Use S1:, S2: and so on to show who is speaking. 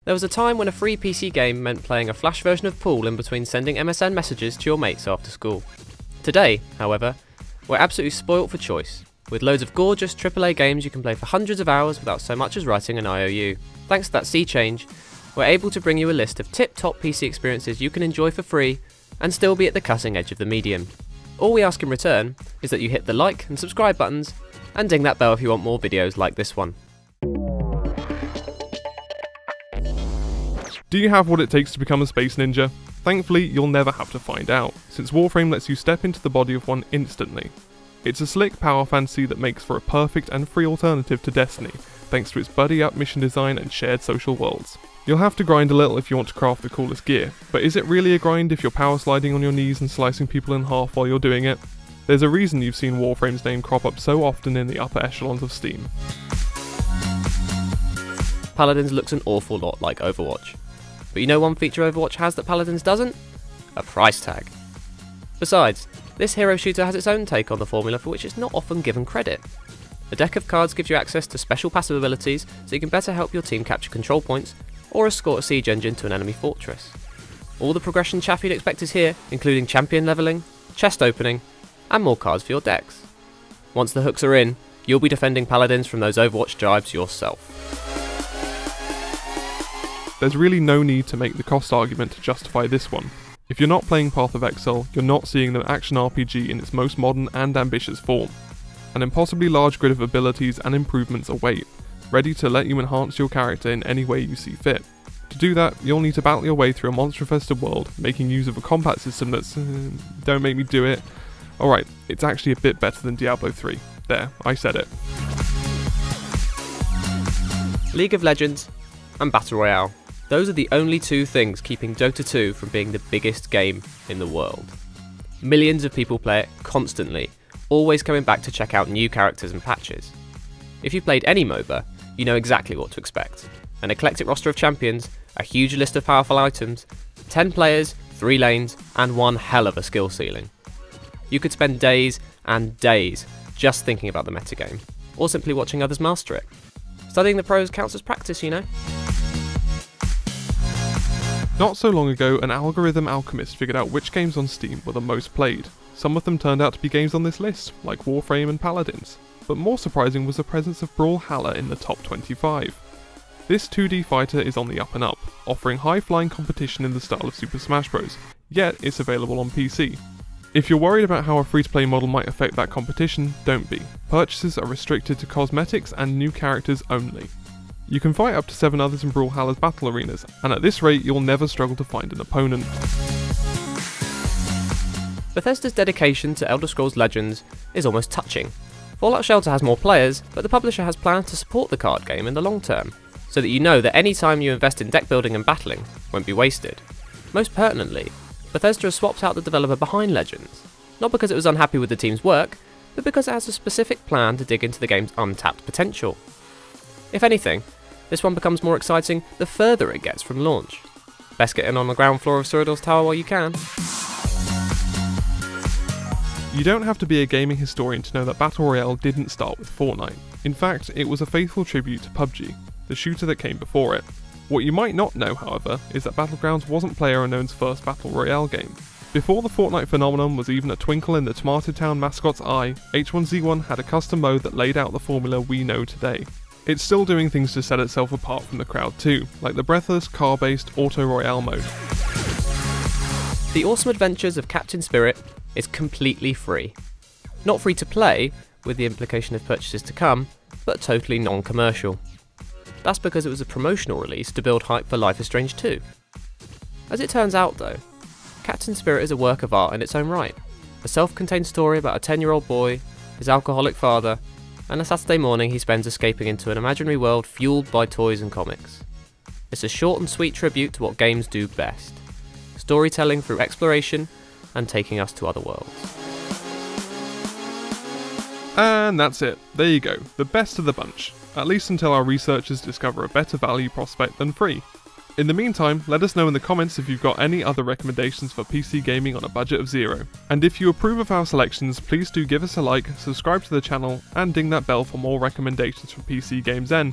S1: There was a time when a free PC game meant playing a flash version of Pool in between sending MSN messages to your mates after school. Today, however, we're absolutely spoilt for choice, with loads of gorgeous AAA games you can play for hundreds of hours without so much as writing an IOU. Thanks to that sea change, we're able to bring you a list of tip-top PC experiences you can enjoy for free and still be at the cutting edge of the medium. All we ask in return is that you hit the like and subscribe buttons and ding that bell if you want more videos like this one.
S2: Do you have what it takes to become a space ninja? Thankfully, you'll never have to find out, since Warframe lets you step into the body of one instantly. It's a slick power fantasy that makes for a perfect and free alternative to Destiny, thanks to its buddy-up mission design and shared social worlds. You'll have to grind a little if you want to craft the coolest gear, but is it really a grind if you're power sliding on your knees and slicing people in half while you're doing it? There's a reason you've seen Warframe's name crop up so often in the upper echelons of Steam.
S1: Paladins looks an awful lot like Overwatch. But you know one feature Overwatch has that Paladins doesn't? A price tag. Besides, this hero shooter has its own take on the formula for which it's not often given credit. A deck of cards gives you access to special passive abilities so you can better help your team capture control points or escort a siege engine to an enemy fortress. All the progression chaff you'd expect is here, including champion levelling, chest opening, and more cards for your decks. Once the hooks are in, you'll be defending Paladins from those Overwatch drives yourself.
S2: There's really no need to make the cost argument to justify this one. If you're not playing Path of Exile, you're not seeing the action RPG in its most modern and ambitious form. An impossibly large grid of abilities and improvements await, ready to let you enhance your character in any way you see fit. To do that, you'll need to battle your way through a monster-infested world, making use of a combat system that's... don't make me do it. Alright, it's actually a bit better than Diablo 3. There, I said it.
S1: League of Legends and Battle Royale. Those are the only two things keeping Dota 2 from being the biggest game in the world. Millions of people play it constantly, always coming back to check out new characters and patches. If you've played any MOBA, you know exactly what to expect. An eclectic roster of champions, a huge list of powerful items, 10 players, 3 lanes, and one hell of a skill ceiling. You could spend days and days just thinking about the metagame, or simply watching others master it. Studying the pros counts as practice, you know?
S2: Not so long ago, an algorithm alchemist figured out which games on Steam were the most played. Some of them turned out to be games on this list, like Warframe and Paladins. But more surprising was the presence of Brawlhalla in the top 25. This 2D fighter is on the up and up, offering high-flying competition in the style of Super Smash Bros., yet it's available on PC. If you're worried about how a free-to-play model might affect that competition, don't be. Purchases are restricted to cosmetics and new characters only. You can fight up to 7 others in Brawlhalla's battle arenas, and at this rate you'll never struggle to find an opponent.
S1: Bethesda's dedication to Elder Scrolls Legends is almost touching. Fallout Shelter has more players, but the publisher has plans to support the card game in the long term, so that you know that any time you invest in deck building and battling won't be wasted. Most pertinently, Bethesda has swapped out the developer behind Legends, not because it was unhappy with the team's work, but because it has a specific plan to dig into the game's untapped potential. If anything, this one becomes more exciting the further it gets from launch. Best get in on the ground floor of Cyrodiil's tower while you can.
S2: You don't have to be a gaming historian to know that Battle Royale didn't start with Fortnite. In fact, it was a faithful tribute to PUBG, the shooter that came before it. What you might not know, however, is that Battlegrounds wasn't PlayerUnknown's first Battle Royale game. Before the Fortnite phenomenon was even a twinkle in the Tomato mascot's eye, H1Z1 had a custom mode that laid out the formula we know today. It's still doing things to set itself apart from the crowd too, like the breathless, car-based Auto Royale mode.
S1: The awesome adventures of Captain Spirit is completely free. Not free to play, with the implication of purchases to come, but totally non-commercial. That's because it was a promotional release to build hype for Life is Strange 2. As it turns out though, Captain Spirit is a work of art in its own right. A self-contained story about a 10-year-old boy, his alcoholic father, and a Saturday morning he spends escaping into an imaginary world fueled by toys and comics. It's a short and sweet tribute to what games do best. Storytelling through exploration and taking us to other worlds.
S2: And that's it. There you go. The best of the bunch. At least until our researchers discover a better value prospect than free. In the meantime, let us know in the comments if you've got any other recommendations for PC gaming on a budget of zero. And if you approve of our selections, please do give us a like, subscribe to the channel, and ding that bell for more recommendations from PCGamesN.